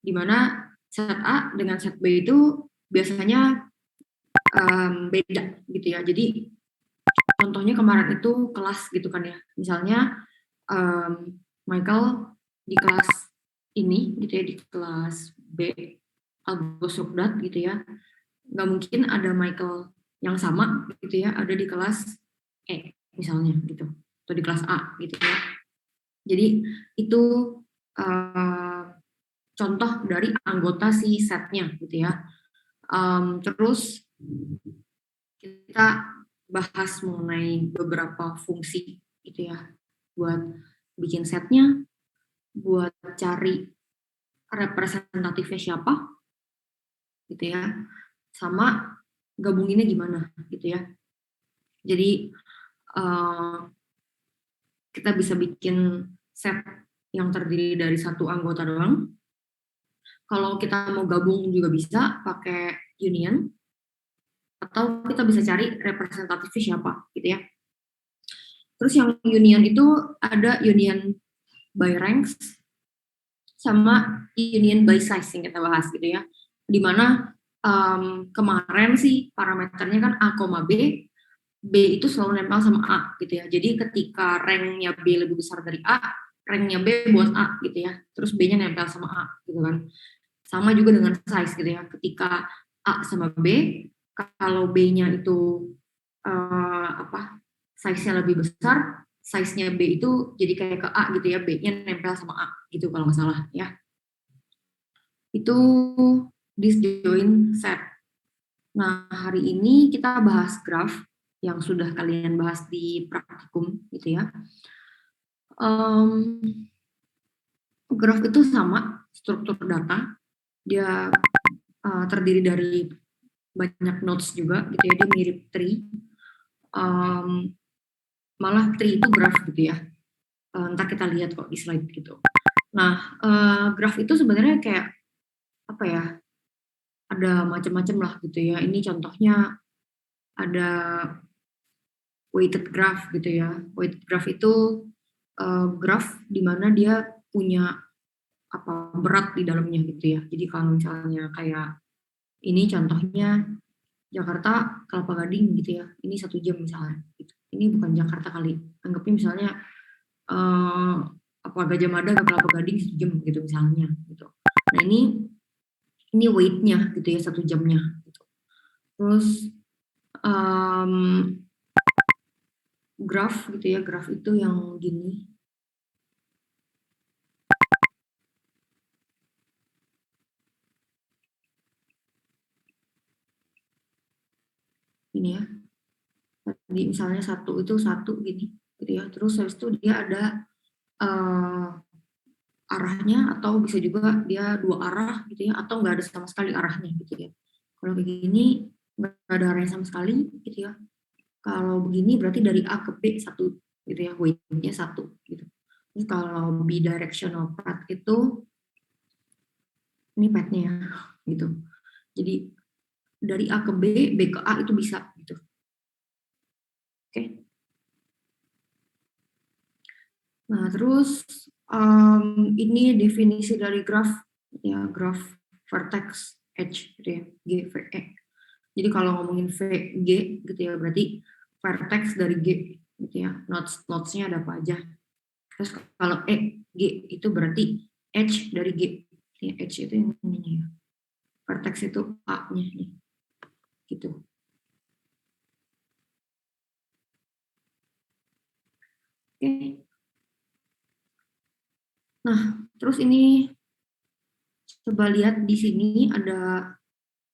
di mana set A dengan set B itu biasanya beda gitu ya. Jadi contohnya kemarin itu kelas gitu kan ya. Misalnya Michael di kelas ini gitu ya, di kelas B Agus Rukdat gitu ya. Nggak mungkin ada Michael yang sama gitu ya ada di kelas E misalnya gitu, atau di kelas A gitu ya. Jadi itu uh, contoh dari anggota si setnya gitu ya. Terus kita bahas mengenai beberapa fungsi gitu ya, buat bikin setnya, buat cari representatifnya siapa gitu ya, sama gabunginnya gimana gitu ya. Jadi kita bisa bikin set yang terdiri dari satu anggota doang. Kalau kita mau gabung juga bisa pakai union, atau kita bisa cari representatifnya siapa gitu ya. Terus yang union itu ada union by ranks sama union by size yang kita bahas gitu ya. Dimana kemarin sih parameternya kan A, B, B itu selalu nempel sama A gitu ya. Jadi ketika ranknya B lebih besar dari A, ranknya B buat A gitu ya. Terus B-nya nempel sama A gitu kan. Sama juga dengan size gitu ya. Ketika A sama B, kalau B-nya itu size-nya lebih besar, size-nya B itu jadi kayak ke A gitu ya. B-nya nempel sama A gitu kalau nggak salah ya. Itu disjoint set. Nah, hari ini kita bahas graph yang sudah kalian bahas di praktikum gitu ya. Graph itu sama struktur data, dia terdiri dari banyak nodes juga gitu ya, dia mirip tree. Malah tree itu graph gitu ya. Ntar kita lihat kok di slide gitu. Nah, graph itu sebenarnya kayak apa ya? Ada macam-macam lah gitu ya. Ini contohnya ada weighted graph gitu ya. Weighted graph itu graph di mana dia punya apa berat di dalamnya gitu ya. Jadi kalau misalnya kayak ini contohnya Jakarta Kelapa Gading gitu ya. Ini 1 jam misalnya. Gitu. Ini bukan Jakarta kali. Anggapnya misalnya apa Gajah Mada ke Kelapa Gading 1 jam gitu misalnya. Gitu. Nah ini weight-nya gitu ya 1 jamnya. Gitu. Terus graph gitu ya, graph itu yang gini. Ini ya. Jadi misalnya satu itu satu gini gitu ya. Terus habis itu dia ada arahnya, atau bisa juga dia 2 arah gitu ya, atau nggak ada sama sekali arahnya gitu ya. Kalau kayak gini nggak ada arahnya sama sekali gitu ya. Kalau begini berarti dari A ke B 1 gitu ya, weight-nya 1 gitu. Terus kalau bidirectional path itu ini path-nya ya gitu. Jadi dari A ke B, B ke A itu bisa gitu. Oke. Nah, terus ini definisi dari graph ya, graph vertex edge gitu ya, GVE. Jadi kalau ngomongin VG gitu ya, berarti vertex dari G gitu ya, nodes-nya ada apa aja. Terus kalau G itu berarti edge dari G. Ya, edge itu yang ini ya. Vertex itu A-nya nih. Gitu. Oke. Nah, terus ini coba lihat di sini ada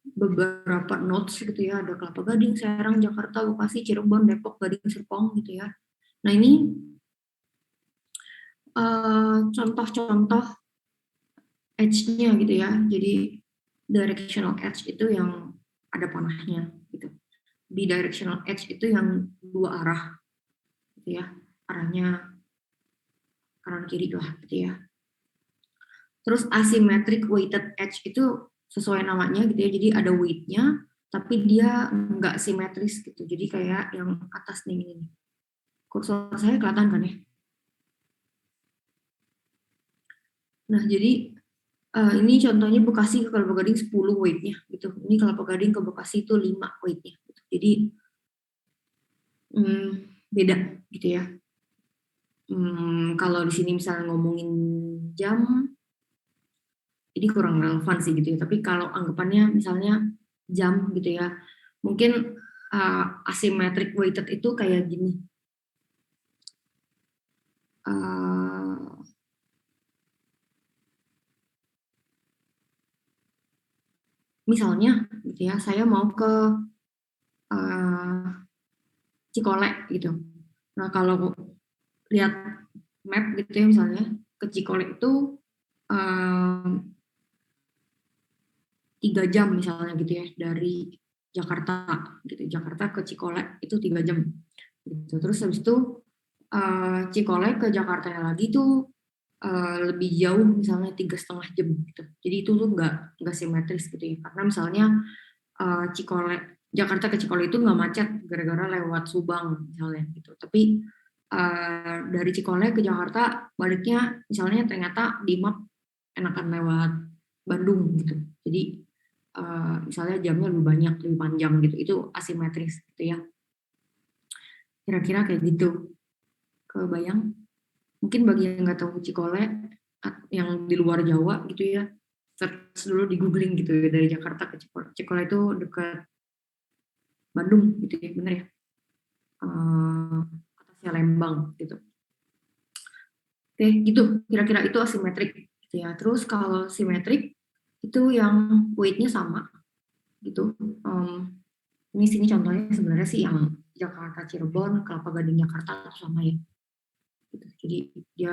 beberapa nodes gitu ya, ada Kelapa Gading, Serang, Jakarta, Bekasi, Cirebon, Depok, Gading, Serpong gitu ya. Nah ini contoh-contoh edge-nya gitu ya. Jadi directional edge itu yang ada panahnya gitu. Bidirectional edge itu yang 2 arah gitu ya. Arahnya kanan kiri lah gitu ya. Terus asymmetric weighted edge itu sesuai namanya gitu ya. Jadi ada weight-nya tapi dia nggak simetris gitu. Jadi kayak yang atas nih ini. Kursor saya kelihatan kan ya? Nah, jadi Ini contohnya Bekasi ke Kelapa Gading 10 weight-nya gitu. Ini Kelapa Gading ke Bekasi itu 5 weight-nya gitu. Jadi beda gitu ya. Kalau di sini misalnya ngomongin jam, ini kurang relevan sih gitu ya. Tapi kalau anggapannya misalnya jam gitu ya, mungkin asymmetric weighted itu kayak gini. Misalnya gitu ya, saya mau ke Cikole gitu. Nah kalau lihat map gitu ya misalnya ke Cikole itu 3 jam misalnya gitu ya dari Jakarta gitu. Jakarta ke Cikole itu 3 jam gitu. Terus habis itu Cikole ke Jakarta lagi tuh lebih jauh misalnya 3,5 jam gitu. Jadi itu tuh nggak simetris gitu ya. Karena misalnya Cikole Jakarta ke Cikole itu nggak macet gara-gara lewat Subang misalnya gitu. Tapi dari Cikole ke Jakarta baliknya misalnya ternyata di map enakan lewat Bandung gitu. Jadi misalnya jamnya lebih banyak, lebih panjang gitu. Itu asimetris gitu ya. Kira-kira kayak gitu. Kebayang? Mungkin bagi yang nggak tahu Cikole, yang di luar Jawa gitu ya, search dulu di googling gitu ya, dari Jakarta ke Cikole. Cikole itu dekat Bandung gitu ya, bener ya? Atasnya Lembang gitu. Oke, gitu. Kira-kira itu asimetrik gitu ya. Terus kalau simetrik itu yang weight-nya sama gitu. Ini sini contohnya sebenarnya sih yang Jakarta Cirebon, Kelapa Gading Jakarta itu sama ya. Gitu. Jadi dia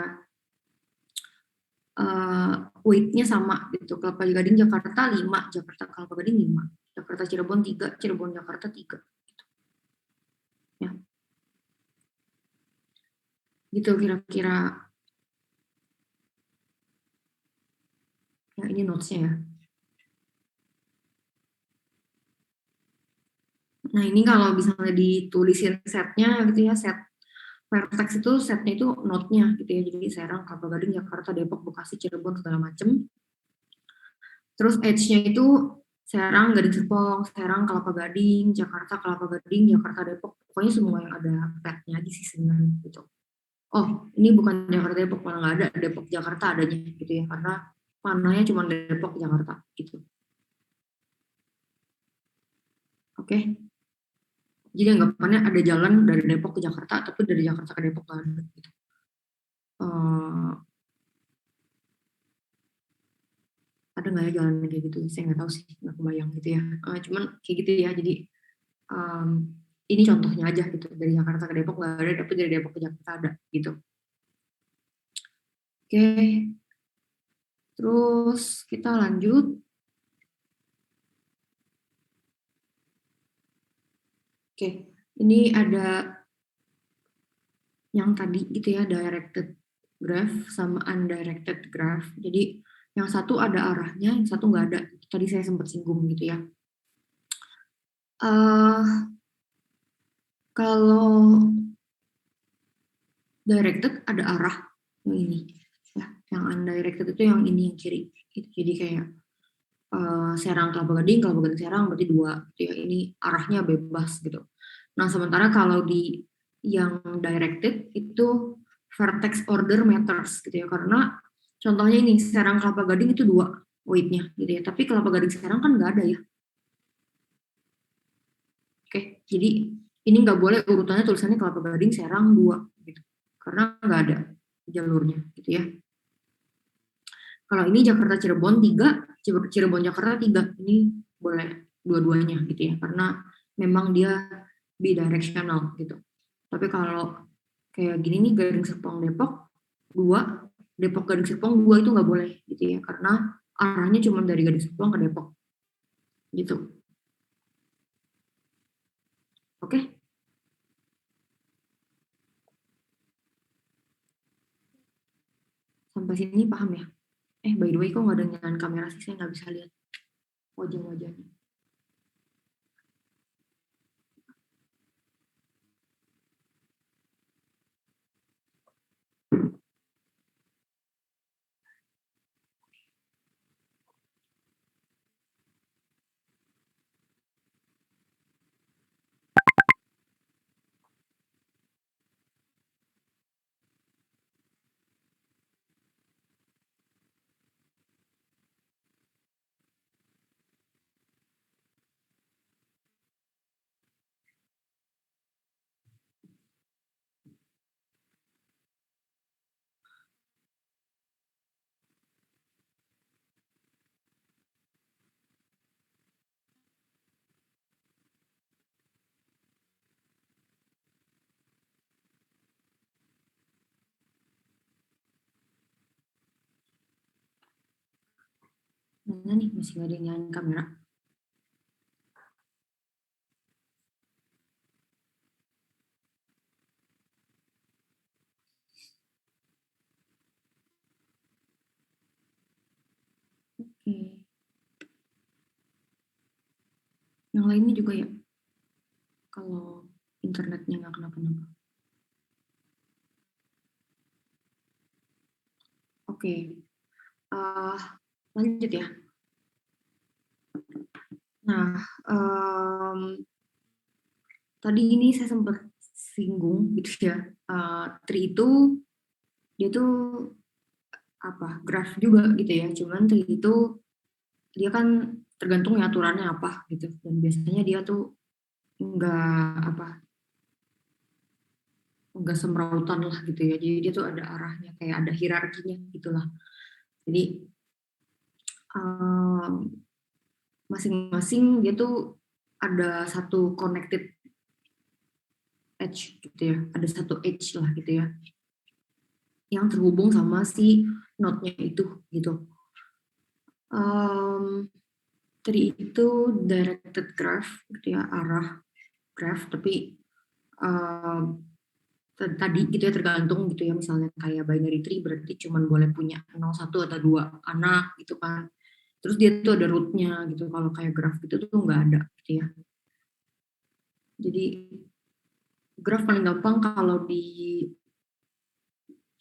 weight-nya sama gitu. Kelapa Gading Jakarta 5, Jakarta Kelapa Gading 5, Jakarta Cirebon 3, Cirebon Jakarta 3 gitu. Ya. Gitu kira-kira. Ya ini notes-nya ya. Nah ini kalau misalnya ditulisin setnya gitu ya, set Vertex itu setnya itu note-nya gitu ya. Jadi Serang, Kelapa Gading, Jakarta, Depok, Bekasi, Cirebon segala macem. Terus edge-nya itu Serang, Gading Serpong, Serang, Kelapa Gading, Jakarta, Kelapa Gading, Jakarta, Depok. Pokoknya semua yang ada pet-nya aja sih sebenarnya gitu. Oh, ini bukan Jakarta Depok, malah nggak ada Depok Jakarta adanya gitu ya. Karena panahnya cuma Depok Jakarta gitu. Oke. Jadi anggapannya ada jalan dari Depok ke Jakarta, tapi dari Jakarta ke Depok nggak ada gitu. Ada nggak ya jalan kayak gitu? Saya nggak tahu sih, nggak kebayang gitu ya. Cuman kayak gitu ya. Jadi um, ini contohnya aja gitu, dari Jakarta ke Depok nggak ada, tapi dari Depok ke Jakarta ada gitu. Oke, terus kita lanjut. Oke, ini ada yang tadi gitu ya, directed graph sama undirected graph. Jadi yang satu ada arahnya, yang satu nggak ada. Tadi saya sempat singgung gitu ya. Kalau directed ada arah yang ini, ya. Yang undirected itu yang ini, yang kiri. Jadi kayak Serang Kelapa Gading Serang berarti 2 gitu ya. Ini arahnya bebas gitu. Nah, sementara kalau di yang directed itu vertex order matters gitu ya. Karena contohnya ini Serang Kelapa Gading itu 2 weight-nya gitu ya. Tapi Kelapa Gading Serang kan nggak ada ya. Oke, jadi ini nggak boleh urutannya tulisannya Kelapa Gading Serang 2 gitu. Karena nggak ada jalurnya gitu ya. Kalau ini Jakarta Cirebon 3, Cirebon Jakarta 3, ini boleh dua-duanya gitu ya, karena memang dia bidirectional gitu. Tapi kalau kayak gini nih, Gading Serpong Depok 2, Depok Gading Serpong 2 itu nggak boleh gitu ya, karena arahnya cuma dari Gading Serpong ke Depok gitu. Oke? Sampai sini paham ya? By the way, kok nggak ada nyalain kamera sih, saya nggak bisa lihat wajah-wajahnya. Mana nih, masih nggak ada yang nyalain kamera. Oke. Yang lainnya juga ya, kalau internetnya nggak kenapa-napa. Oke, uh, lanjut ya. Nah, tadi ini saya sempat singgung gitu ya. Tree itu dia tuh apa? Graph juga gitu ya. Cuman tree itu dia kan tergantung ya aturannya apa gitu. Dan biasanya dia tuh nggak semrautan lah gitu ya. Jadi dia tuh ada arahnya, kayak ada hierarkinya gitulah. Jadi masing-masing dia tuh ada satu connected edge gitu ya. Ada satu edge lah gitu ya. Yang terhubung sama si node-nya itu gitu. Tadi itu directed graph gitu ya, arah graph, tapi tadi gitu ya tergantung gitu ya, misalnya kayak binary tree berarti cuma boleh punya 01 atau 2 anak gitu kan. Terus dia tuh ada root-nya gitu, kalau kayak graph gitu tuh nggak ada gitu ya. Jadi graph paling gampang kalau di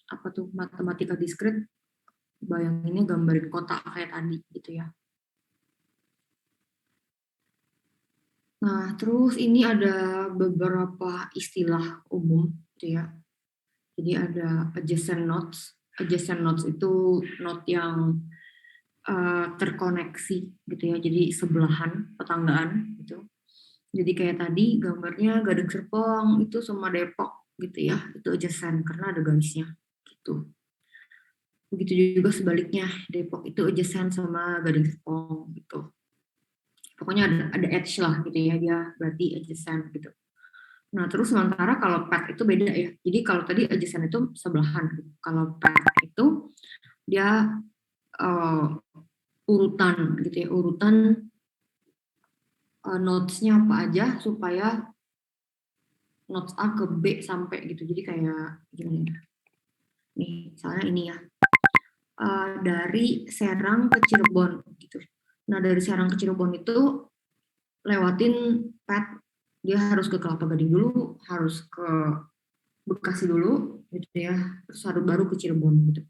apa tuh matematika diskrit, bayanginnya gambarin kotak kayak tadi gitu ya. Nah, terus ini ada beberapa istilah umum gitu ya. Jadi ada adjacent nodes. Adjacent nodes itu node yang terkoneksi gitu ya. Jadi sebelahan, tetanggaan gitu. Jadi kayak tadi gambarnya Gading Serpong itu sama Depok gitu ya. Itu adjacent karena ada garisnya gitu. Begitu juga sebaliknya, Depok itu adjacent sama Gading Serpong gitu. Pokoknya ada edge lah gitu ya, dia berarti adjacent gitu. Nah, terus sementara kalau pet itu beda ya. Jadi kalau tadi adjacent itu sebelahan. Kalau pet itu dia uh, urutan gitu ya, urutan notes-nya apa aja supaya notes A ke B sampai gitu. Jadi kayak gimana ya? Nih, misalnya ini ya. Dari Serang ke Cirebon gitu. Nah, dari Serang ke Cirebon itu lewatin pet, dia harus ke Kelapa Gading dulu, harus ke Bekasi dulu gitu ya, terus harus baru ke Cirebon gitu.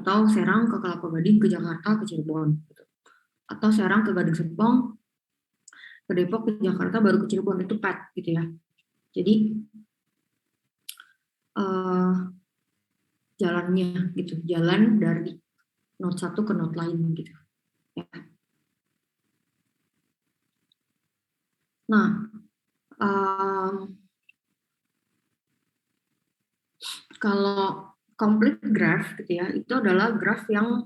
Atau Serang ke Kelapa Gading ke Jakarta ke Cirebon gitu. Atau Serang ke Gading Serpong ke Depok ke Jakarta baru ke Cirebon, itu pet gitu ya. Jadi uh, jalannya gitu, jalan dari node satu ke node lain gitu ya. Nah, kalau complete graph gitu ya, itu adalah graph yang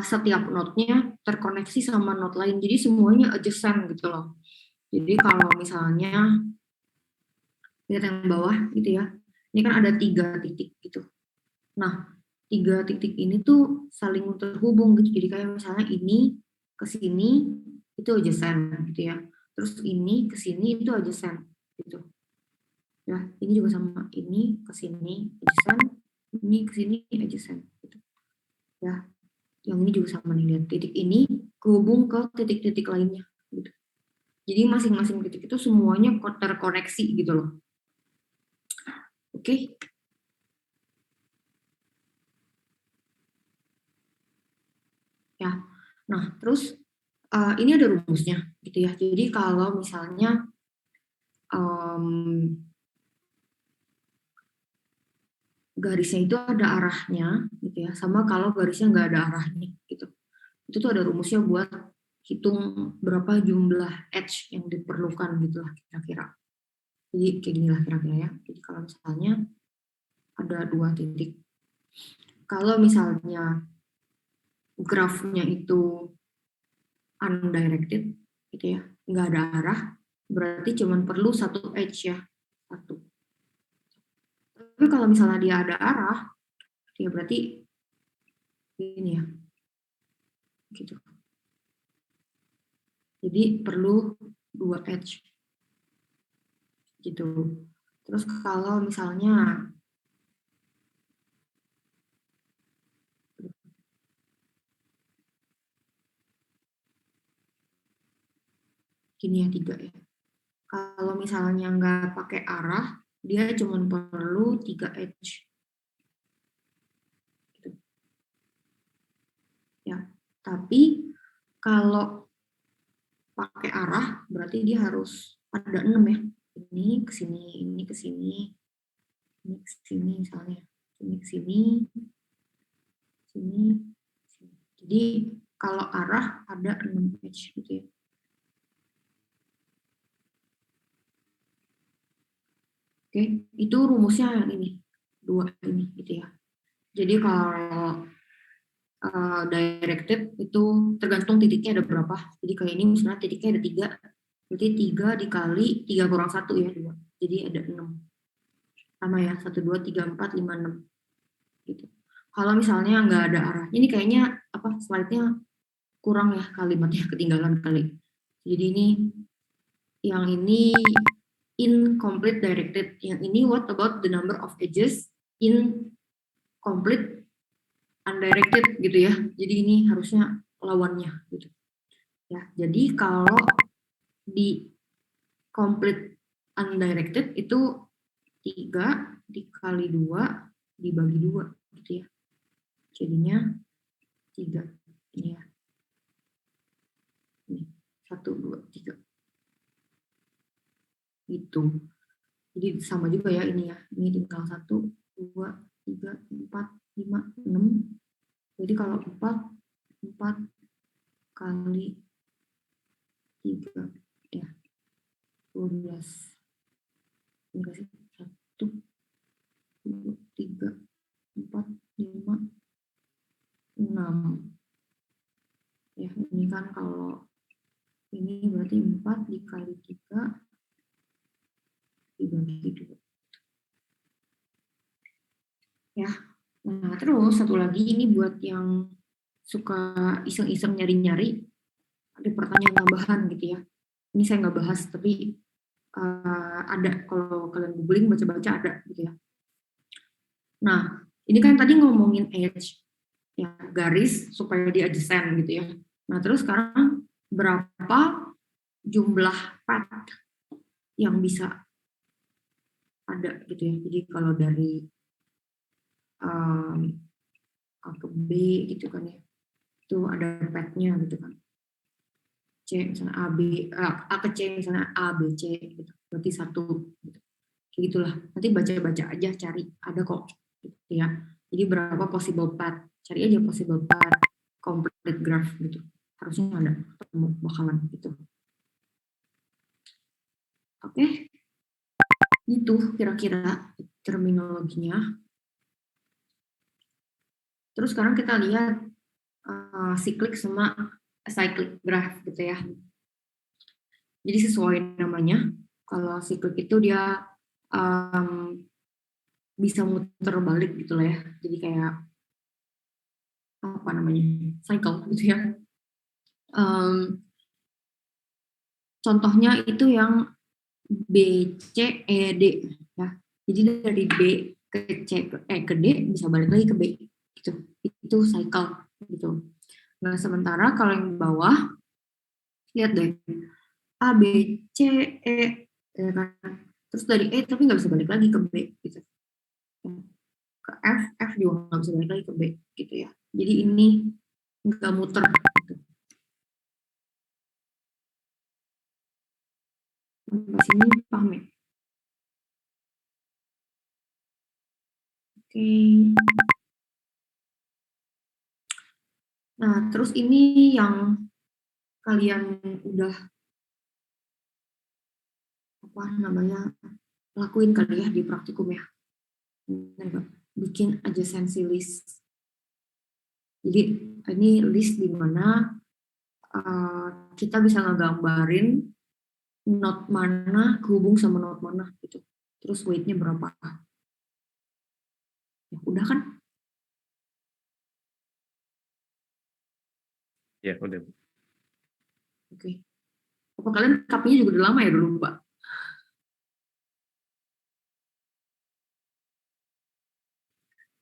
setiap node-nya terkoneksi sama node lain. Jadi semuanya adjacent gitu loh. Jadi kalau misalnya lihat yang bawah gitu ya, ini kan ada 3 titik gitu. Nah, 3 titik ini tuh saling terhubung gitu. Jadi kayak misalnya ini ke sini itu adjacent gitu ya. Terus ini ke sini itu adjacent gitu. Ya, ini juga sama. Ini ke sini adjacent, ini ke sini adjacent gitu. Ya, yang ini juga sama nih, lihat titik ini kehubung ke titik-titik lainnya gitu. Jadi masing-masing titik itu semuanya terkoneksi gitu loh. Oke. Ya. Nah, terus ini ada rumusnya gitu ya. Jadi kalau misalnya um, garisnya itu ada arahnya gitu ya, sama kalau garisnya nggak ada arahnya gitu. Itu tuh ada rumusnya buat hitung berapa jumlah edge yang diperlukan gitu lah kira-kira. Jadi kayak gini lah kira-kira ya. Jadi kalau misalnya ada 2 titik. Kalau misalnya grafnya itu undirected gitu ya, nggak ada arah, berarti cuma perlu satu edge ya, satu. Tapi kalau misalnya dia ada arah, ya berarti ini ya. gitu. Jadi perlu 2 edge gitu. Terus kalau misalnya gini ya 3 ya. Kalau misalnya nggak pakai arah, dia cuma perlu 3 edge. Gitu. Ya, tapi kalau pakai arah berarti dia harus ada 6 ya. Ini ke sini, ini ke sini, ini ke sini misalnya. Ini ke sini, sini, sini. Jadi kalau arah ada 6 edge gitu ya. Oke, itu rumusnya yang ini. 2 ini gitu ya. Jadi kalau directed itu tergantung titiknya ada berapa. Jadi kayak ini misalnya titiknya ada 3, berarti 3 dikali 3 kurang 1 ya 2. Jadi ada 6. Sama ya, 1, 2, 3, 4, 5, 6. Gitu. Kalau misalnya nggak ada arah, ini kayaknya apa slide-nya kurang ya kalimatnya, ketinggalan kali. Jadi ini yang ini incomplete directed. Yang ini what about the number of edges in complete undirected gitu ya. Jadi ini harusnya lawannya gitu. Ya, jadi kalau di complete undirected itu 3 dikali 2 dibagi 2 gitu ya. Jadinya 3 ini ya. Ini 1, 2, 3 gitu. Jadi sama juga ya ini ya. Ini tinggal 1, 2, 3, 4, 5, 6. Jadi kalau 4 kali 3 ya 12. Enggak sih? 1, 2, 3, 4, 5, 6. Ya, ini kan kalau ini berarti 4 dikali 3 dibagi 2. Ya, nah terus satu lagi ini buat yang suka iseng-iseng nyari-nyari, ada pertanyaan tambahan gitu ya. Ini saya nggak bahas, tapi ada kalau kalian googling baca-baca ada gitu ya. Nah, ini kan tadi ngomongin edge, ya garis supaya dia adjacent gitu ya. Nah, terus sekarang berapa jumlah path yang bisa ada gitu ya. Jadi kalau dari A ke B gitu kan ya, itu ada path-nya gitu kan. C misalnya A, B, A ke C misalnya A, B, C gitu. Berarti 1 gitu. Kayak gitulah. Nanti baca-baca aja cari, ada kok gitu ya. Jadi berapa possible path? Cari aja possible path, complete graph gitu. Harusnya ada ketemu bakalan gitu. Oke, itu kira-kira terminologinya. Terus sekarang kita lihat cyclic sama acyclic graph gitu ya. Jadi sesuai namanya, kalau cyclic itu dia bisa muter balik gitu lah ya. Jadi kayak apa namanya cycle gitu ya. Contohnya itu yang B, C, E, D ya. Jadi dari B ke C ke D bisa balik lagi ke B gitu. Itu cycle gitu. Nah, sementara kalau yang bawah lihat deh A, B, C, E ya kan. Terus dari E tapi nggak bisa balik lagi ke B gitu. Ke F, F juga nggak bisa balik lagi ke B gitu ya. Jadi ini nggak muter gitu. Sampai sini paham ya? Oke. Nah, terus ini yang kalian udah apa namanya lakuin kali ya di praktikum ya. Bikin adjacency list. Jadi ini list di mana kita bisa ngegambarin node mana kehubung sama node mana gitu. Terus weight-nya berapa? Ya, udah kan? Ya, udah. Oke. Apa kalian copy-nya juga udah lama ya dulu, Pak?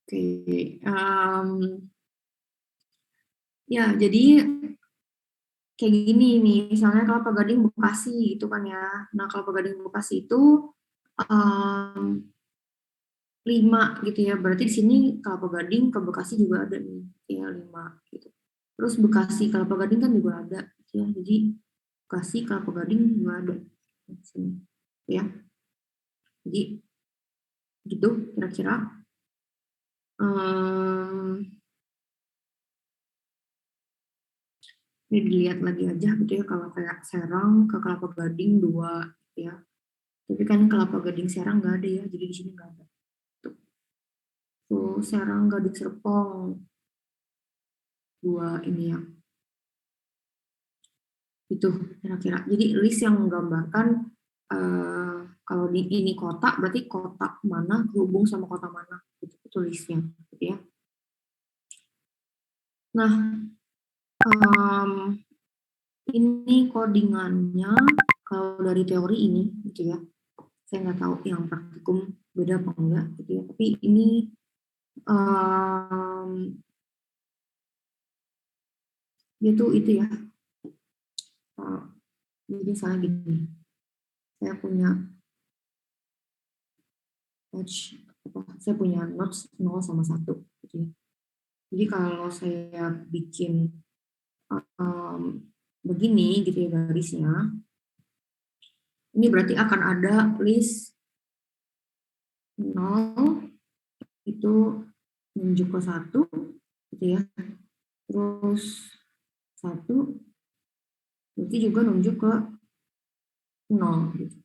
Oke. Ya, jadi kayak gini nih, misalnya Kelapa Gading Bekasi gitu kan ya. Nah, Kelapa Gading Bekasi itu um, 5 gitu ya. Berarti di sini Kelapa Gading ke Bekasi juga ada nih, ya 5 gitu. Terus Bekasi Kelapa Gading kan juga ada, gitu ya. Jadi Bekasi Kelapa Gading juga ada di sini, ya. Jadi gitu kira-kira. Um, Ini dilihat lagi aja gitu ya, kalau kayak Serang ke Kelapa Gading 2 gitu ya. Tapi kan Kelapa Gading Serang nggak ada ya, jadi di sini nggak ada. Tuh Serang Gading Serpong 2 ini ya. Itu kira-kira. Jadi list yang menggambarkan kalau di ini kota berarti kota mana berhubung sama kota mana itu listnya gitu ya. Nah, ini codingannya kalau dari teori ini gitu ya. Saya nggak tahu yang praktikum beda apa enggak gitu ya. Tapi ini dia tuh itu ya. Jadi misalnya gini, saya punya saya punya notes 0 sama 1 gitu ya. Jadi kalau saya bikin begini gitu ya garisnya, ini berarti akan ada list 0 itu menunjuk ke 1 gitu ya. Terus 1 berarti juga nunjuk ke 0 gitu.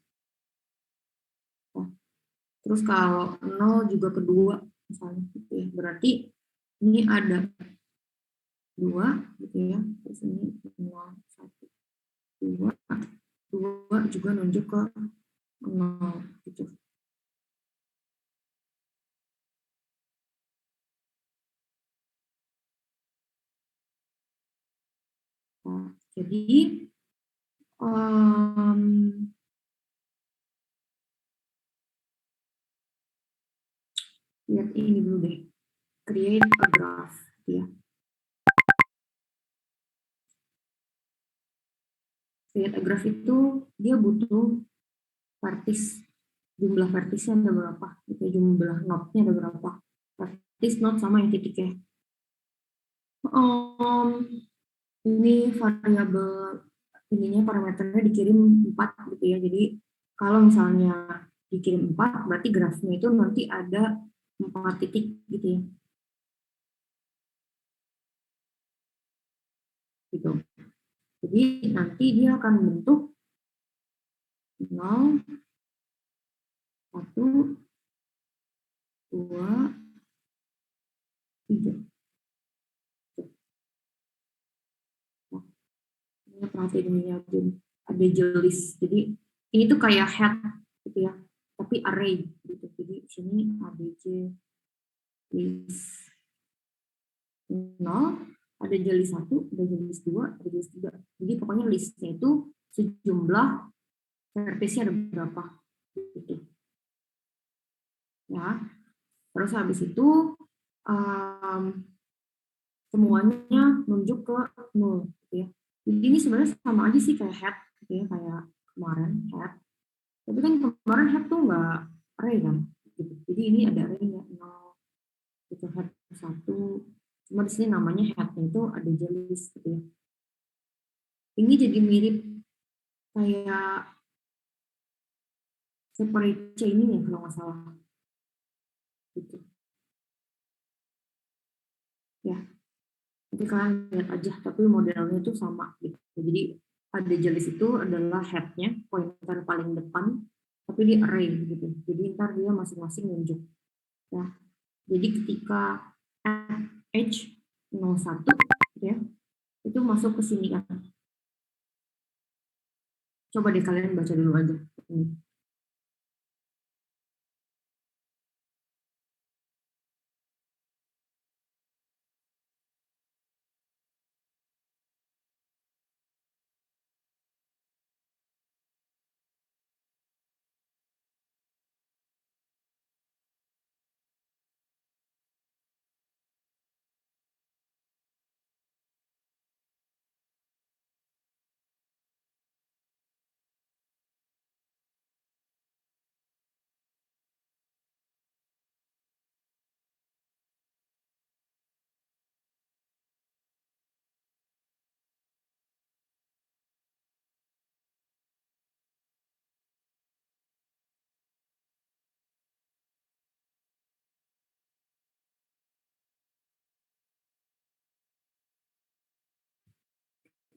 Terus kalau 0 juga kedua misalnya gitu ya. Berarti ini ada 2 gitu ya. Terus ini 0, 1, 2, 2 juga nunjuk ke 0 gitu. Nah, jadi lihat ini dulu deh, create a graph ya. Create a graph itu dia butuh vertis, jumlah vertisnya ada berapa gitu, jumlah node-nya ada berapa, vertis node sama yang titiknya. Ini variabel ininya parameternya dikirim 4 gitu ya. Jadi kalau misalnya dikirim 4 berarti grafnya itu nanti ada 4 titik gitu ya. Gitu. Jadi nanti dia akan bentuk 0, 1, 2, 3. Nah, ini perhatiin ini ya, ada jelis. Jadi ini tuh kayak head gitu ya, tapi array gitu. Jadi sini ABJ list 0, ada jelis 1, ada jelis 2, ada jelis 3. Jadi pokoknya listnya itu sejumlah vertisnya ada berapa gitu. Ya. Terus habis itu semuanya nunjuk ke 0 gitu ya. Jadi ini sebenarnya sama aja sih kayak head gitu ya, kayak kemarin head. Tapi kan kemarin head tuh nggak array kan. Gitu. Jadi ini ada array-nya 0, gitu, head 1. Cuma di sini namanya head itu ada jelis gitu ya. Ini jadi mirip kayak separate chain ini ya kalau nggak salah. Gitu. Ya, nanti kalian lihat aja, tapi modelnya itu sama gitu. Jadi ada jelis itu adalah head-nya, pointer paling depan, tapi di array gitu. Jadi ntar dia masing-masing nunjuk. Ya. Jadi ketika H01 ya, itu masuk ke sini kan. Coba deh kalian baca dulu aja. Ini.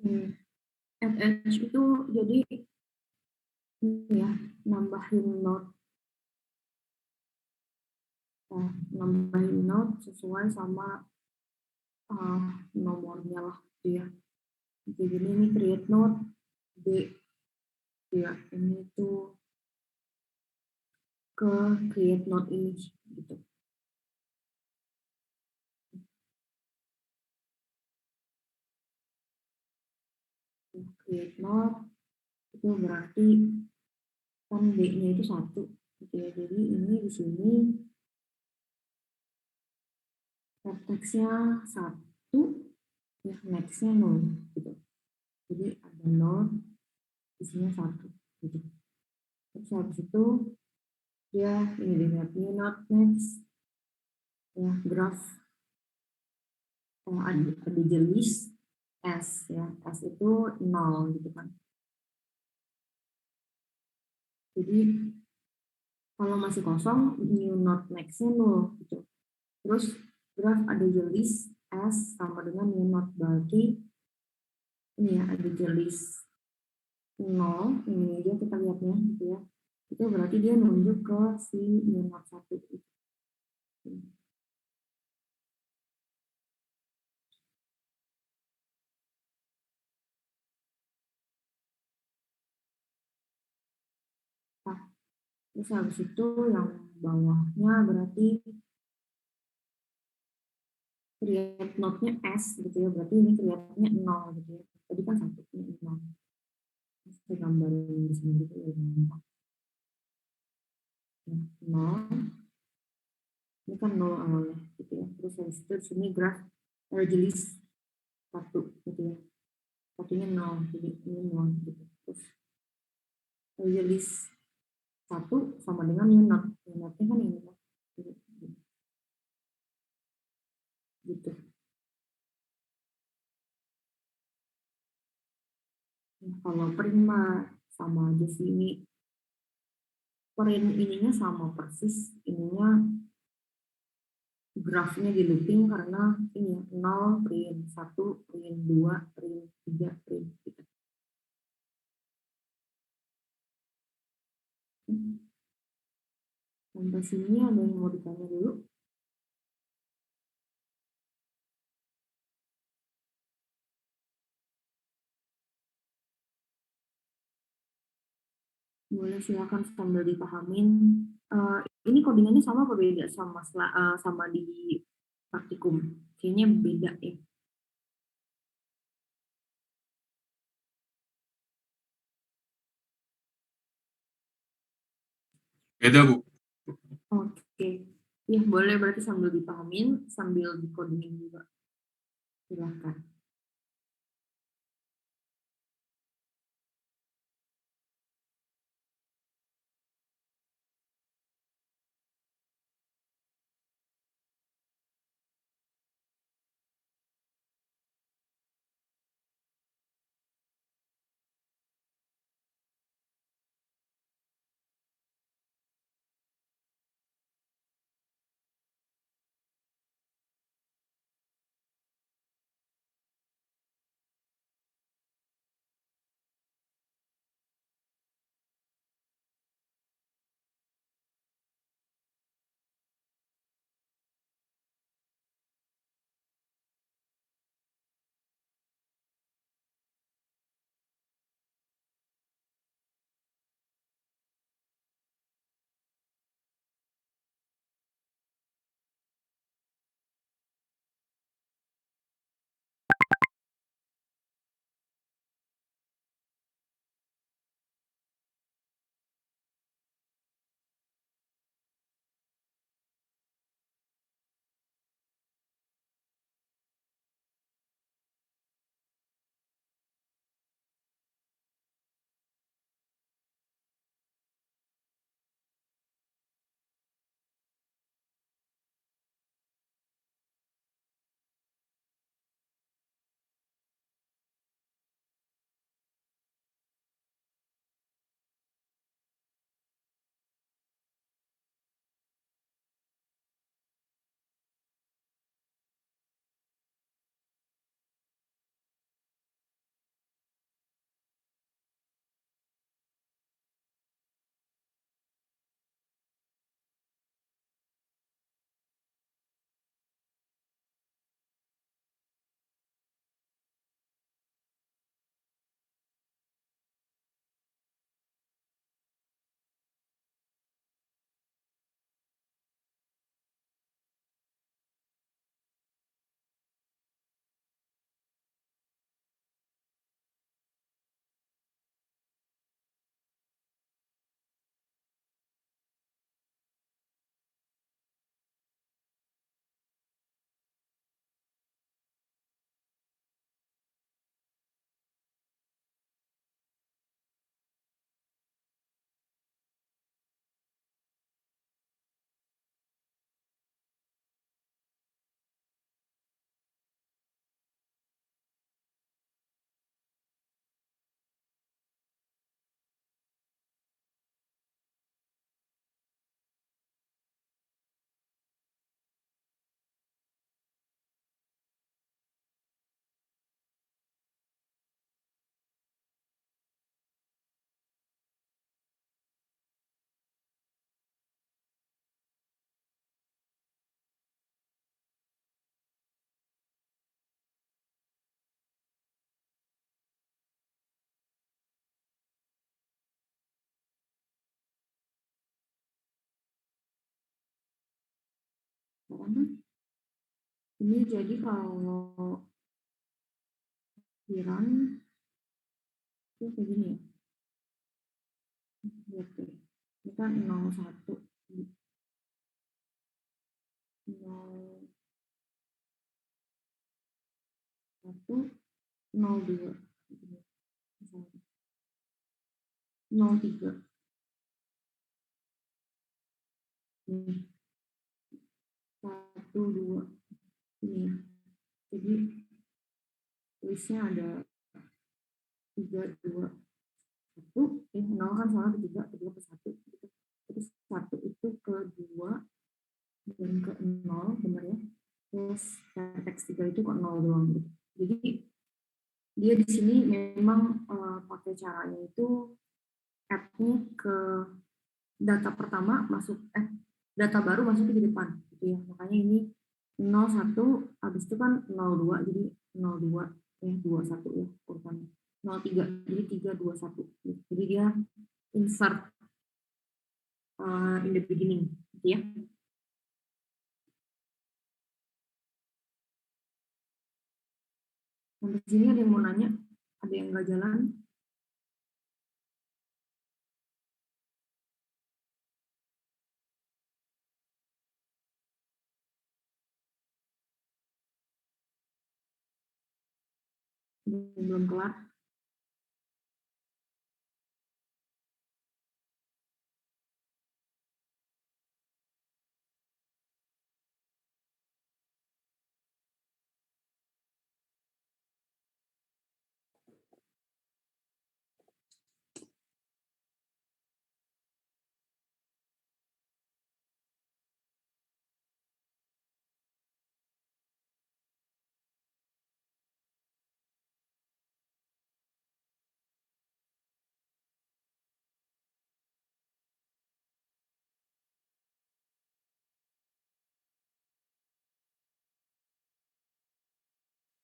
Add edge itu jadi ini ya, nambahin note, nambahin note sesuai sama nomornya lah gitu ya. Jadi ini create note D ya, ini tuh ke create note image gitu. Create note itu berarti kan D-nya itu 1 gitu ya. Jadi ini di sini vertexnya 1 ya, nextnya 0 gitu. Jadi ada 0, isinya 1 gitu. Terus habis itu dia ini dengan new node next ya, graph ada jenis S ya, S itu 0 gitu kan. Jadi kalau masih kosong, new node next-nya 0 gitu. Terus graph ada jenis S sama dengan new node, berarti ini ya ada jenis 0, ini aja kita lihatnya gitu ya. Itu berarti dia nunjuk ke si new node 1 gitu. Nah, terus habis itu yang bawahnya berarti create node-nya S gitu ya, berarti ini create-nya 0 gitu ya. Tadi kan 1, ini 0. Saya gambarin di sini gitu ya, gampang. 0, ini kan 0 awalnya gitu ya. Terus habis itu di sini graph jenis 1 gitu ya. Satunya 0, jadi ini 0 gitu. Terus jenis 1 sama dengan new node. New node-nya kan ini kan. Gitu. Nah, kalau print mah sama aja sih, ini print ininya sama persis, ininya grafnya di looping karena ini 0 print 1 print 2 print 3 print gitu. Sampai sini ada yang mau ditanya dulu? Boleh, silakan sambil dipahamin. Eh, ini codingannya sama apa beda sama sama di praktikum? Kayaknya beda ya. Beda, Bu. Oke. Ya, boleh berarti sambil dipahamin, sambil dikodingin juga. Silahkan. Ini jadi kalau pikiran itu kayak gini ya. Lihat deh. Ini kan 01, 01, 02, misalnya 03. Nih, 1, 2. Ini ya. Jadi listnya ada 3, 2, 1. 0 kan salah ke 3, kedua ke 1. Gitu. Terus 1 itu ke 2 dan ke 0, benar ya. Terus vertex 3 itu ke 0 doang gitu. Jadi dia di sini memang pakai caranya itu add-nya ke data pertama masuk data baru masuk ke depan gitu ya. Makanya ini 01 habis itu kan 02 jadi 02 21 ya urutannya. 03 jadi 321. Jadi dia insert in the beginning gitu ya. Sampai sini ada yang mau nanya? Ada yang nggak jalan? Belum kelar?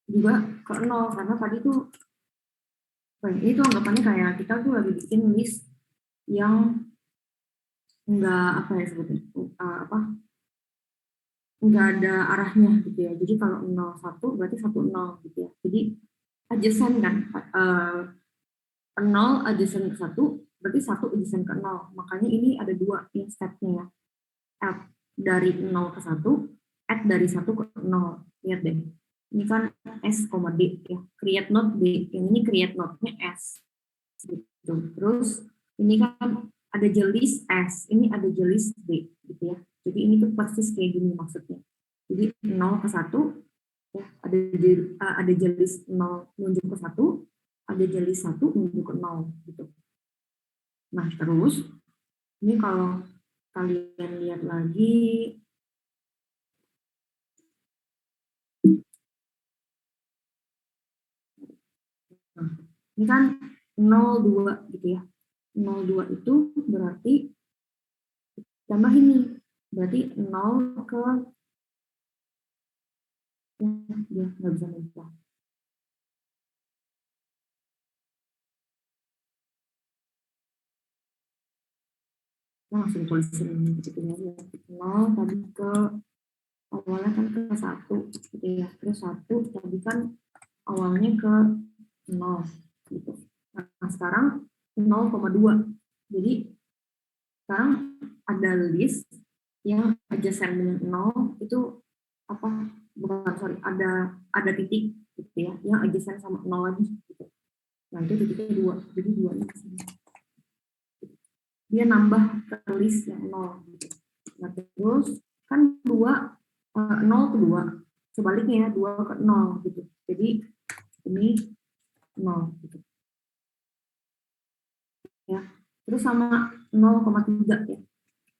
Juga ke 0 karena tadi tuh itu anggapannya kayak kita tuh lagi bikin list yang enggak apa ya sebutnya enggak ada arahnya gitu ya. Jadi kalau 01 berarti 10 gitu ya. Jadi adjacent kan 0 adjacent ke 1 berarti 1 adjacent ke 0. Makanya ini ada dua yang stepnya ya. Add dari 0 ke 1, add dari 1 ke 0. Lihat deh. Ini kan S, D ya. Create node D. Yang ini create node-nya S. Gitu. Terus ini kan ada jelis S, ini ada jelis D gitu ya. Jadi ini tuh persis kayak gini maksudnya. Jadi 0 ke 1 ya, ada jelis 0 menunjuk ke 1, ada jelis 1 menunjuk ke 0 gitu. Nah, terus ini kalau kalian lihat lagi nah, ini kan 02 gitu ya. 02 itu berarti tambah ini. Berarti 0 ke dia nggak bisa nambah. Langsung tulisin gitu ya. 0 tadi ke awalnya kan ke 1 gitu ya. Terus 1 tadi kan awalnya ke 0 gitu. Nah, sekarang 0,2. Jadi sekarang ada list yang adjacent dengan 0 itu apa? Bukan, sorry, ada titik gitu ya, yang adjacent sama 0 lagi gitu. Nah, itu titiknya 2. Jadi 2 ini dia nambah ke list yang 0 gitu. Nah, terus kan 2 0 ke 2. Sebaliknya ya, 2 ke 0 gitu. Jadi ini 0 gitu. Ya. Terus sama 0,3 ya.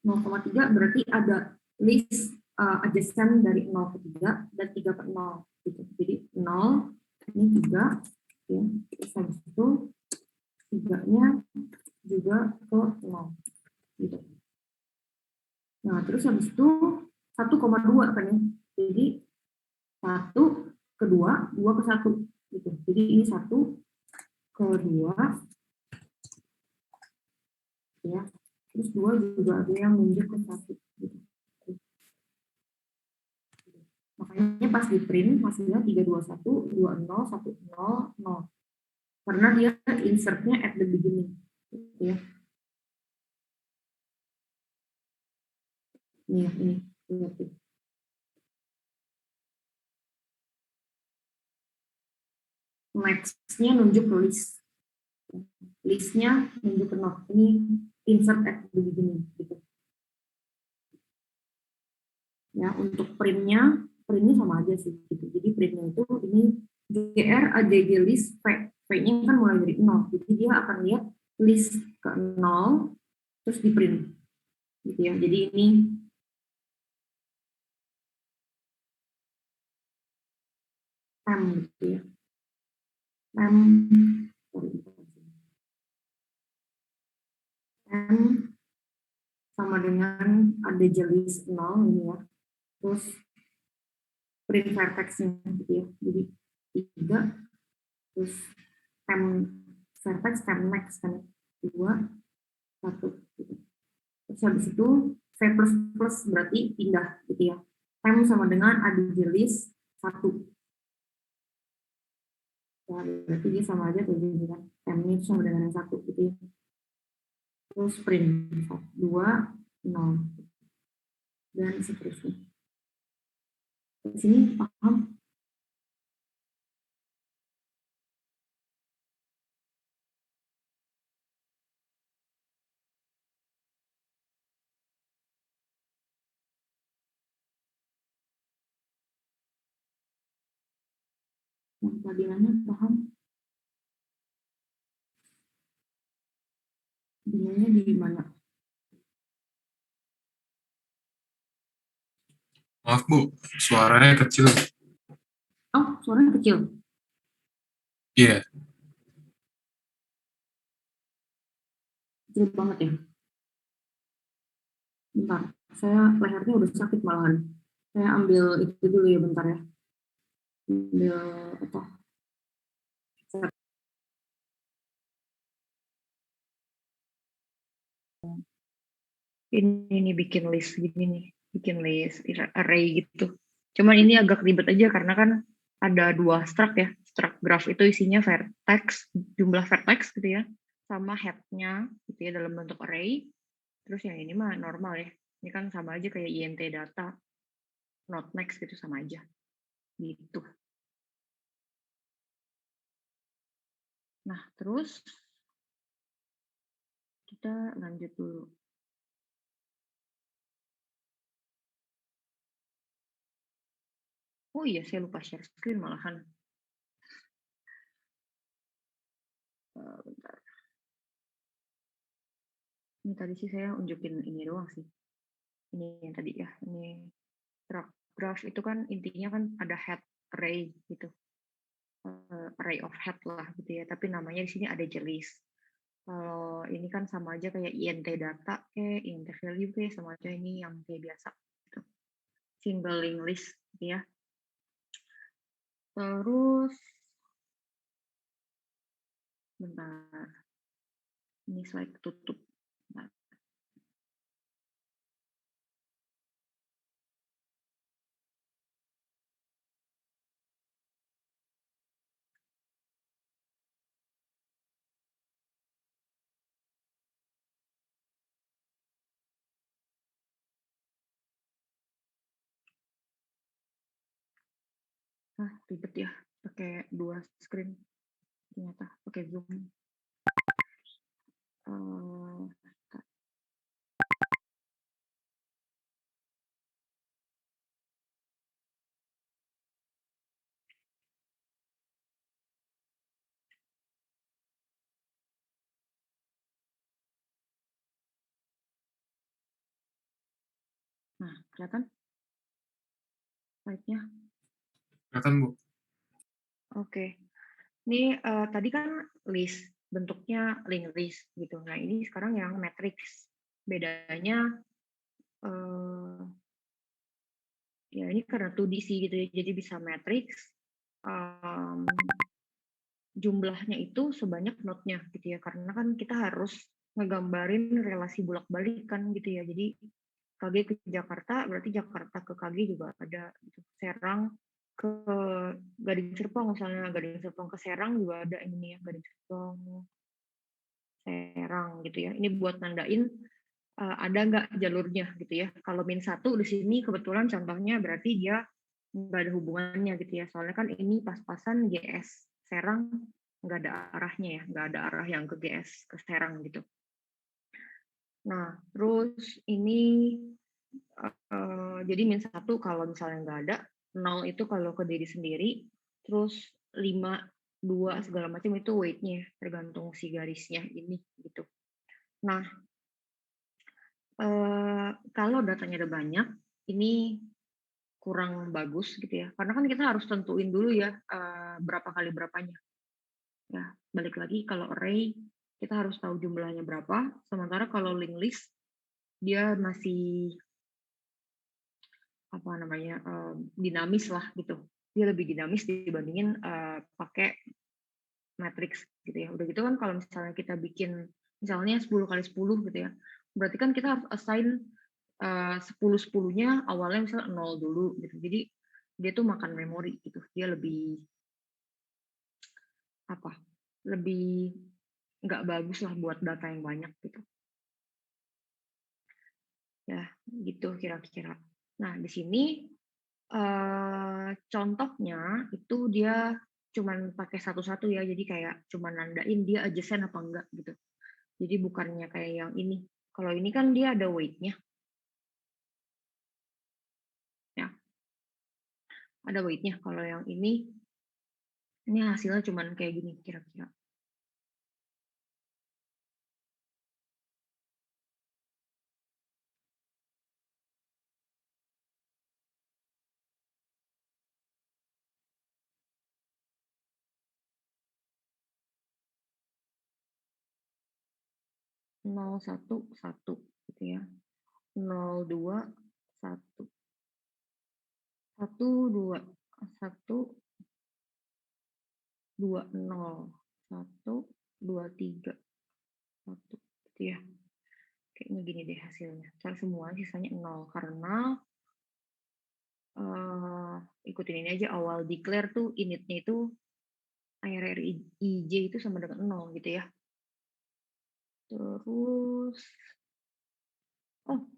0,3 berarti ada list adjacent dari 0 ke 3 dan 3 ke 0 gitu. Jadi 0 ini 3 ya. Terus habis itu 3-nya juga ke 0 gitu. Nah, terus habis itu 1,2 kan ya. Jadi 1 ke 2, 2 ke 1 gitu. Jadi ini 1 ke 2 ya. Terus 2 juga ada yang menunjuk ke 1 gitu. Makanya pas di print hasilnya 321, 20, 10, 0. Karena dia insertnya at the beginning. Gitu ya. Ini. Lihat tuh. Next-nya nunjuk list. Listnya nunjuk ke not. Ini insert at the beginning. Gitu. Ya, untuk printnya sama aja sih. Gitu. Jadi printnya itu ini GR AJG list V-nya kan mulai dari 0. Jadi dia akan lihat list ke 0 terus di print. Gitu ya. Jadi ini tem gitu ya. Tem sama dengan ada jelis 0 ini ya. Terus print vertex-nya gitu ya. Jadi 3, terus tem vertex, tem next kan 2, 1 gitu. Terus habis itu V++ berarti pindah gitu ya. Tem sama dengan ada jelis 1. Ya, berarti dia sama aja tuh jadi kan. Temnya sama dengan yang 1 gitu ya. Terus print 2, 0 dan seterusnya. Di sini paham? Yang tadi nanya paham? Bingungnya di mana? Maaf Bu, suaranya kecil. Oh, suaranya kecil. Iya. Kecil banget ya. Bentar, saya lehernya udah sakit malahan. Saya ambil itu dulu ya bentar ya. Ambil apa? Ini bikin list gini nih, bikin list array gitu. Cuman ini agak ribet aja karena kan ada 2 struct ya. Struct graph itu isinya vertex, jumlah vertex gitu ya, sama head-nya gitu ya dalam bentuk array. Terus yang ini mah normal ya. Ini kan sama aja kayak int data, not next gitu sama aja. Gitu. Nah, terus kita lanjut dulu. Oh iya, saya lupa share screen malahan. Bentar. Ini tadi sih saya unjukin ini doang sih. Ini yang tadi ya, ini graph itu kan intinya kan ada head array gitu. Array of head lah gitu ya, tapi namanya di sini ada jelis. Kalau ini kan sama aja kayak int data int value sama aja ini yang kayak biasa gitu. Single linked list gitu ya. Terus bentar. Ini slide tutup. Bentar. Ribet ya, pakai 2 screen. Ternyata pakai Zoom. Nah, kelihatan slide-nya? Kelihatan Bu. Oke. Ini tadi kan list, bentuknya link list gitu. Nah, ini sekarang yang matrix. Bedanya ya ini karena 2D sih gitu ya. Jadi bisa matrix. Jumlahnya itu sebanyak node-nya gitu ya. Karena kan kita harus ngegambarin relasi bolak-balik kan gitu ya. Jadi KG ke Jakarta, berarti Jakarta ke KG juga ada gitu. Serang ke Gading Serpong, misalnya Gading Serpong ke Serang juga ada ini ya, Gading Serpong Serang gitu ya. Ini buat nandain ada nggak jalurnya gitu ya. Kalau -1 di sini kebetulan contohnya berarti dia nggak ada hubungannya gitu ya. Soalnya kan ini pas-pasan GS Serang nggak ada arahnya ya, nggak ada arah yang ke GS ke Serang gitu. Nah, terus ini jadi -1 kalau misalnya nggak ada, 0 itu kalau ke diri sendiri, terus 5, 2 segala macam itu weight-nya, tergantung si garisnya ini gitu. Nah, kalau datanya ada banyak, ini kurang bagus gitu ya, karena kan kita harus tentuin dulu ya berapa kali berapanya. Ya, balik lagi kalau array kita harus tahu jumlahnya berapa, sementara kalau linked list dia masih apa namanya dinamis lah gitu. Dia lebih dinamis dibandingin pakai matrix gitu ya. Udah gitu kan kalau misalnya kita bikin misalnya 10 kali 10 gitu ya, berarti kan kita harus assign 10-10-nya awalnya misalnya 0 dulu gitu. Jadi dia tuh makan memori gitu. Dia lebih apa? Lebih nggak bagus lah buat data yang banyak gitu. Ya, gitu kira-kira. Nah, di sini contohnya itu dia cuman pakai satu-satu ya, jadi kayak cuman nandain dia adjacent apa enggak gitu. Jadi bukannya kayak yang ini. Kalau ini kan dia ada weight-nya, ya, ada weight-nya. Kalau yang ini hasilnya cuman kayak gini kira-kira. Nol satu satu gitu ya. 02 1 1 2 1 2 0 1 2 3 1 gitu ya. Kayaknya gini deh hasilnya. Cari semua sisanya 0 karena ikutin ini aja awal declare tuh initnya itu ARRIJ itu sama dengan 0 gitu ya. Terus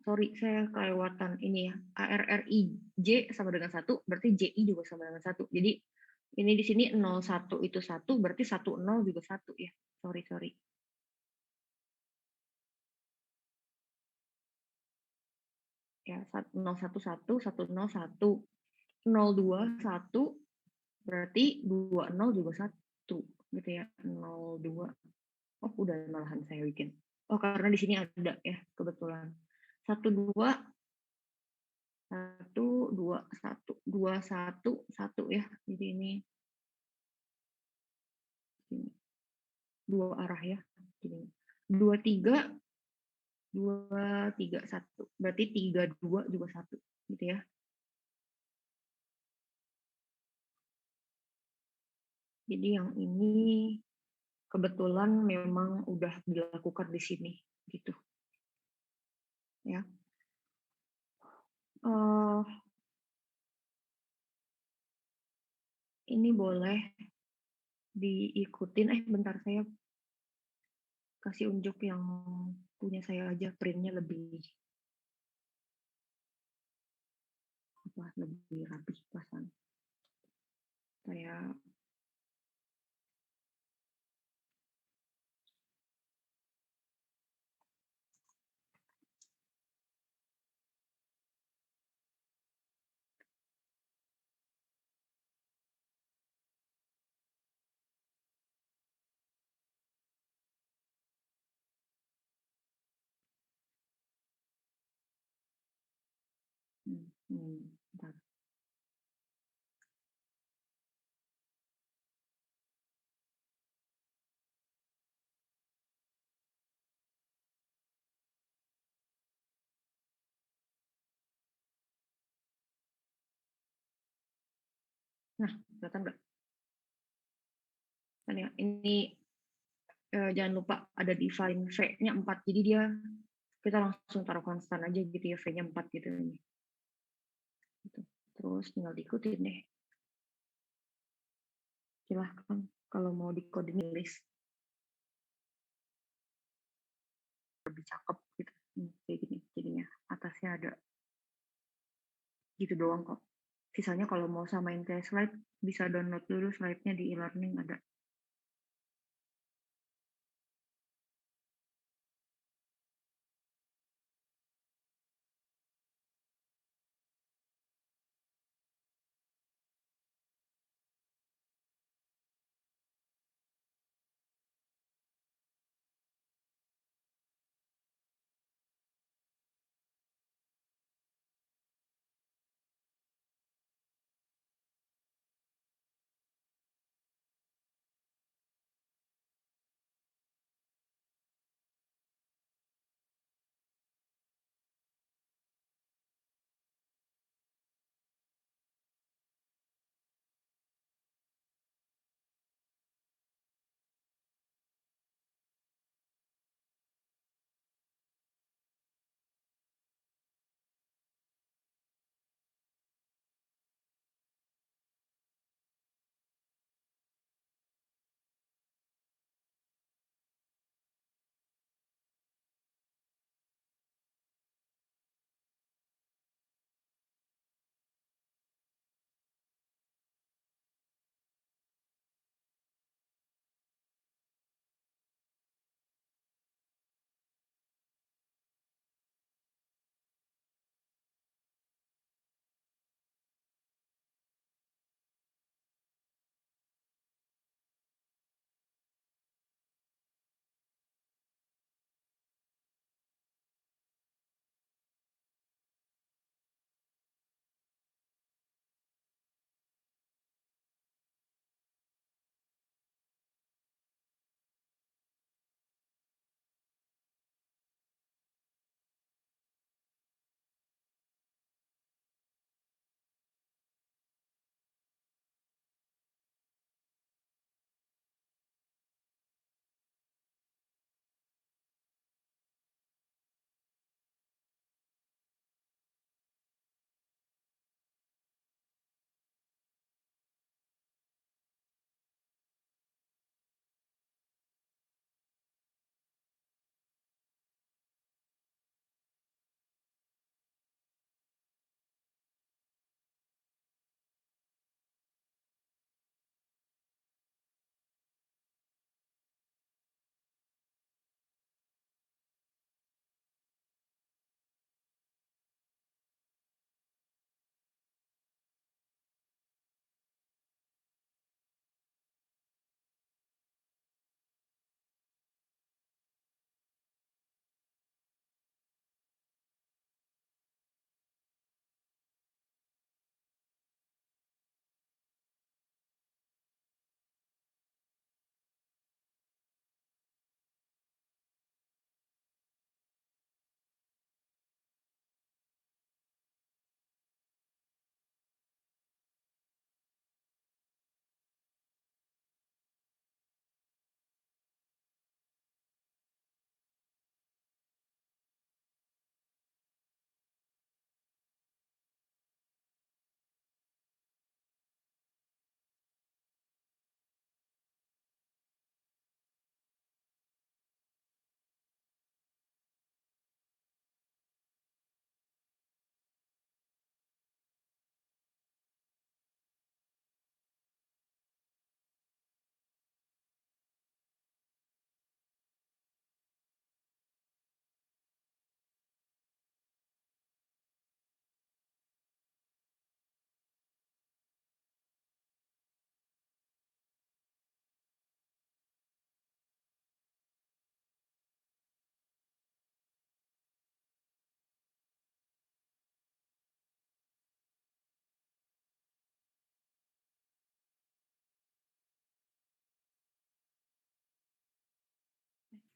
sorry saya kelewatan ini ya. ARRIJ sama dengan 1 berarti JI juga sama dengan 1. Jadi ini di sini 01 itu 1 berarti 10 juga 1 ya. Sorry. Ya 011 101 02 1 berarti 20 juga 1 gitu ya. 02. Oh, udah malahan saya bikin. Oh, karena di sini ada ya kebetulan. 12 1 ya. Jadi ini 2 arah ya. Jadi 23 1. Berarti 32 juga 1 gitu ya. Jadi yang ini kebetulan memang udah dilakukan di sini gitu. Ya. Ini boleh diikutin. Bentar saya kasih unjuk yang punya saya aja, printnya lebih lebih rapi pasan. Saya bentar. Nah, kelihatan nggak? Kan ya, ini jangan lupa ada define V-nya 4. Jadi dia kita langsung taruh konstan aja gitu ya, V-nya 4 gitu ini. Gitu. Terus tinggal diikutin deh. Silahkan kalau mau di-coding list. Lebih cakep gitu. Kayak gini jadinya. Atasnya ada. Gitu doang kok. Sisanya kalau mau samain kayak slide, bisa download dulu slide-nya di e-learning ada.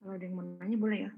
Kalau ada yang mau nanya boleh ya.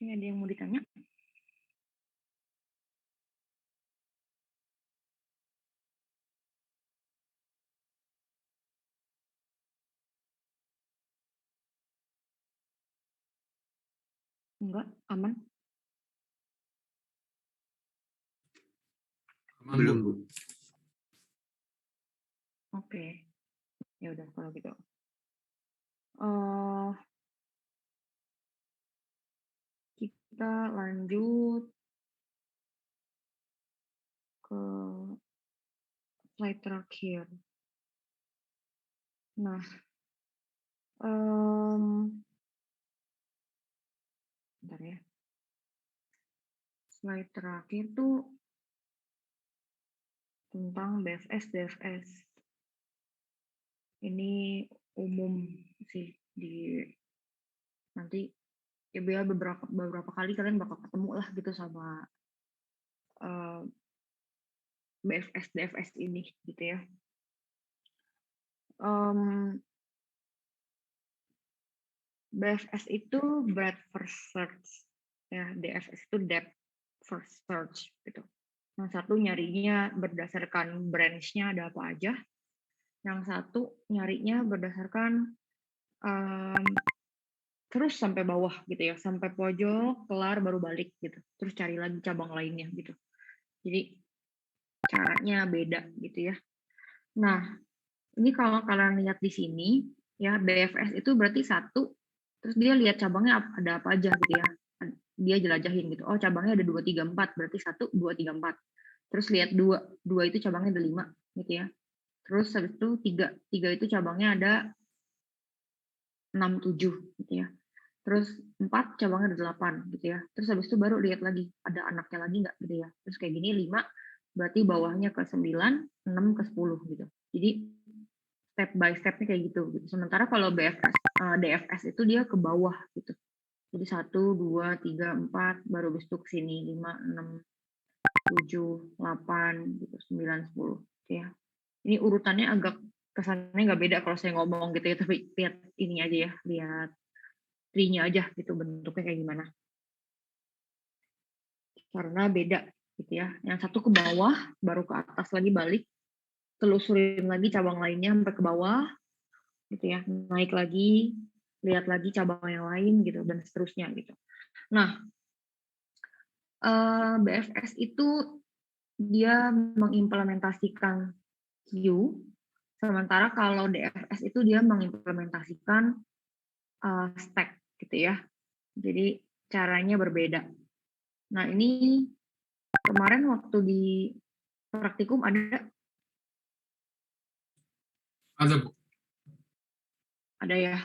Ini ada yang mau ditanya? Enggak, aman. Aman, Belum, Bu. Bu. Oke. Ya udah kalau gitu. Eh, kita lanjut ke slide terakhir. Nah, bentar ya. Slide terakhir tuh tentang BFS, DFS. Ini umum sih di nanti ya biar beberapa kali kalian bakal ketemu lah gitu sama BFS, DFS ini gitu ya. BFS itu breadth first search, ya DFS itu depth first search gitu. Yang satu nyarinya berdasarkan branch-nya ada apa aja, yang satu nyarinya berdasarkan terus sampai bawah gitu ya, sampai pojok kelar baru balik gitu, terus cari lagi cabang lainnya gitu. Jadi caranya beda gitu ya. Nah, ini kalau kalian lihat di sini ya, BFS itu berarti satu, terus dia lihat cabangnya ada apa aja gitu ya. Dia jelajahin gitu. Oh, cabangnya ada 2 3 4, berarti 1 2 3 4. Terus lihat 2 itu cabangnya ada 5 gitu ya. Terus habis itu 3 itu cabangnya ada 6 7 gitu ya. Terus 4 cabangnya ada 8 gitu ya. Terus habis itu baru lihat lagi ada anaknya lagi nggak gitu ya. Terus kayak gini 5 berarti bawahnya ke 9, 6 ke 10 gitu. Jadi step by stepnya kayak gitu. Sementara kalau DFS itu dia ke bawah gitu. Jadi 1, 2, 3, 4 baru habis itu ke sini 5, 6, 7, 8 gitu, 9, 10 gitu ya. Ini urutannya agak kesannya nggak beda kalau saya ngomong gitu ya, tapi lihat ini aja ya, lihat tree-nya aja gitu bentuknya kayak gimana. Karena beda gitu ya. Yang satu ke bawah, baru ke atas lagi balik, telusurin lagi cabang lainnya sampai ke bawah gitu ya, naik lagi, lihat lagi cabang yang lain gitu dan seterusnya gitu. Nah, BFS itu dia mengimplementasikan Q, sementara kalau DFS itu dia mengimplementasikan stack gitu ya. Jadi caranya berbeda. Nah, ini kemarin waktu di praktikum ada Bu. ada ya,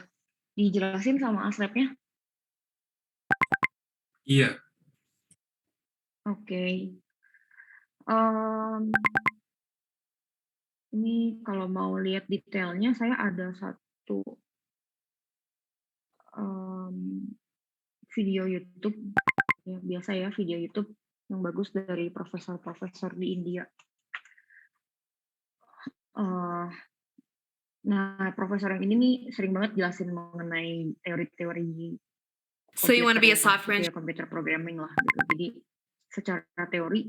dijelasin sama aslabnya? Iya. Oke. Ini kalau mau lihat detailnya, saya ada satu video YouTube, ya biasa ya video YouTube yang bagus dari profesor-profesor di India. Nah, profesor yang ini nih sering banget jelasin mengenai teori-teori So you want to be a software engineer? Computer programming lah gitu. Jadi secara teori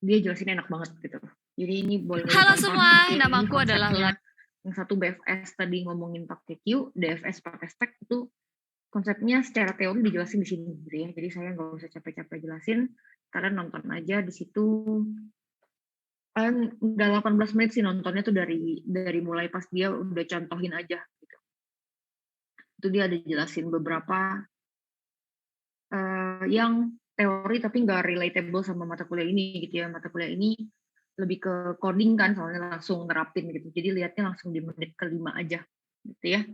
dia jelasin enak banget gitu. Jadi ini boleh Halo ditonton. semua, Ini namaku adalah konsepnya. Lat. Yang satu BFS tadi ngomongin pakai Q, DFS pakai stack itu konsepnya secara teori dijelasin di sini gitu ya. Jadi saya nggak usah capek-capek jelasin, kalian nonton aja di situ. Udah 18 menit sih nontonnya tuh dari mulai pas dia udah contohin aja gitu. Itu dia ada jelasin beberapa yang teori tapi nggak relatable sama mata kuliah ini gitu ya. Mata kuliah ini lebih ke coding kan, soalnya langsung nerapin gitu. Jadi lihatnya langsung di menit kelima aja gitu ya.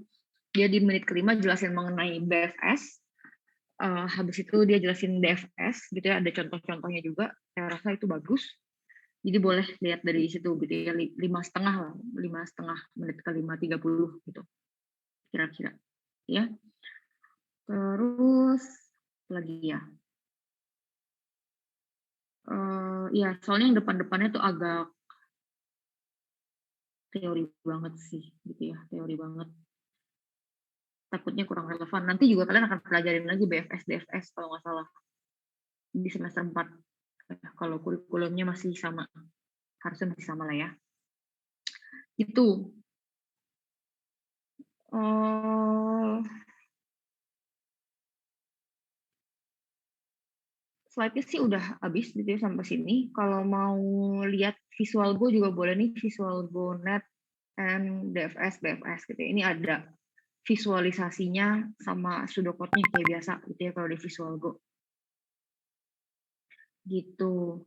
Dia di menit kelima jelasin mengenai BFS, habis itu dia jelasin DFS gitu ya, ada contoh-contohnya juga. Saya rasa itu bagus. Jadi boleh lihat dari situ gitu ya, 5,5 menit ke 5:30 gitu kira-kira ya. Terus lagi ya, ya soalnya yang depan-depannya tuh agak teori banget sih gitu ya, teori banget. takutnya kurang relevan. Nanti juga kalian akan pelajarin lagi BFS, DFS kalau nggak salah di semester 4. Kalau kurikulumnya masih sama, harusnya masih sama lah ya. Itu. Slide-nya sih udah habis gitu ya sampai sini. Kalau mau lihat Visual Go juga boleh nih, Visual Go Net and DFS, BFS gitu ya. Ini ada visualisasinya sama pseudocode-nya kayak biasa gitu ya kalau di Visual Go. Gitu.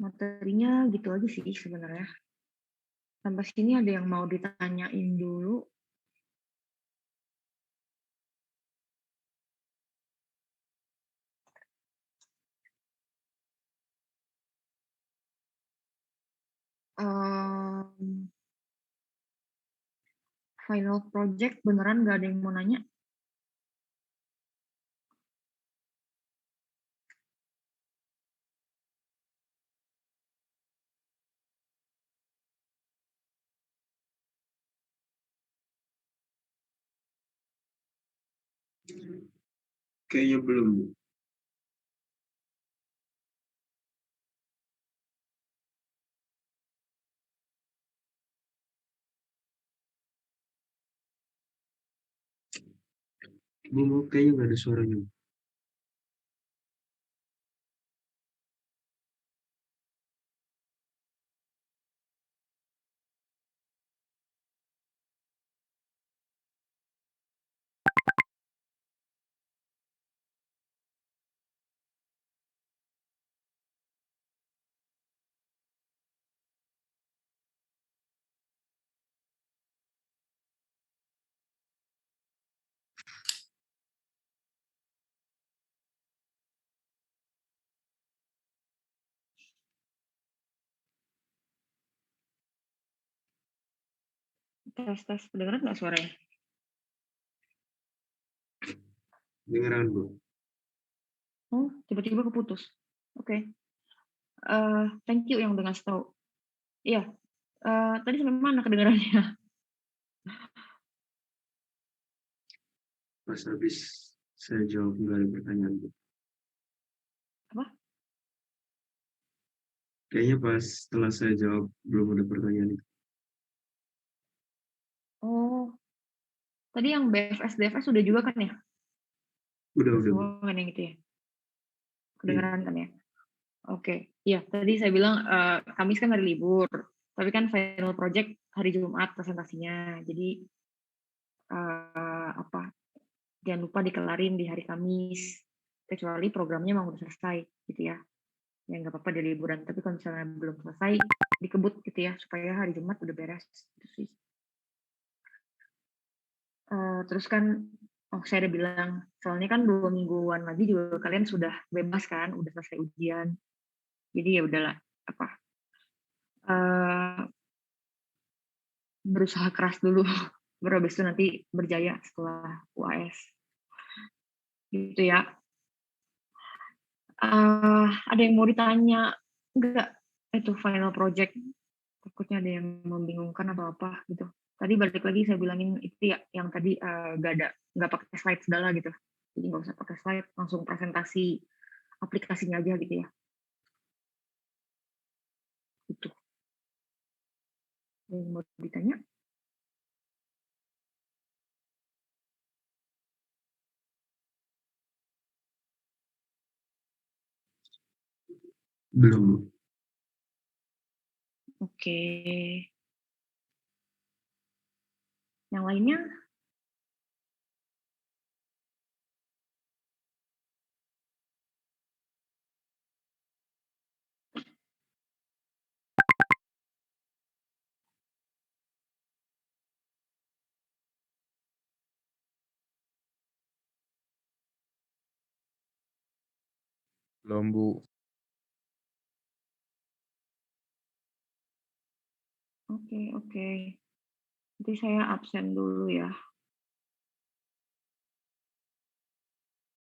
Materinya gitu aja sih sebenarnya. Sampai sini ada yang mau ditanyain dulu? Final project beneran nggak ada yang mau nanya? Kayaknya belum. Bu, kayaknya nggak ada suaranya. Tes, kedengeran nggak suaranya? Dengeran, Bu. Oh, tiba-tiba keputus. Oke. Thank you yang udah ngasih tahu. Iya, tadi sampai mana kedengarannya? Pas habis saya jawab nggak ada pertanyaan, Bu. Apa? Kayaknya pas setelah saya jawab belum ada pertanyaan itu. Oh, tadi yang BFS, DFS udah juga kan ya? Udah, Bu. Semua kan yang itu ya? Kedengeran kan ya? Oke, iya tadi saya bilang Kamis kan hari libur, tapi kan final project hari Jumat presentasinya. Jadi jangan lupa dikelarin di hari Kamis, kecuali programnya mau udah selesai gitu ya. Ya nggak apa-apa di liburan, tapi kalau misalnya belum selesai dikebut gitu ya supaya hari Jumat udah beres gitu sih. Terus kan saya udah bilang soalnya kan 2 mingguan lagi juga kalian sudah bebas kan, udah selesai ujian. Jadi ya udahlah berusaha keras dulu baru habis itu nanti berjaya setelah UAS gitu ya. Ada yang mau ditanya enggak itu final project, takutnya ada yang membingungkan atau apa gitu. Tadi balik lagi saya bilangin itu ya yang tadi nggak pakai slide segala gitu, jadi nggak usah pakai slide, langsung presentasi aplikasinya aja gitu ya. Itu yang mau ditanya. Belum, Bu. Oke, yang lainnya. Belum, Bu. Oke. Nanti saya absen dulu ya.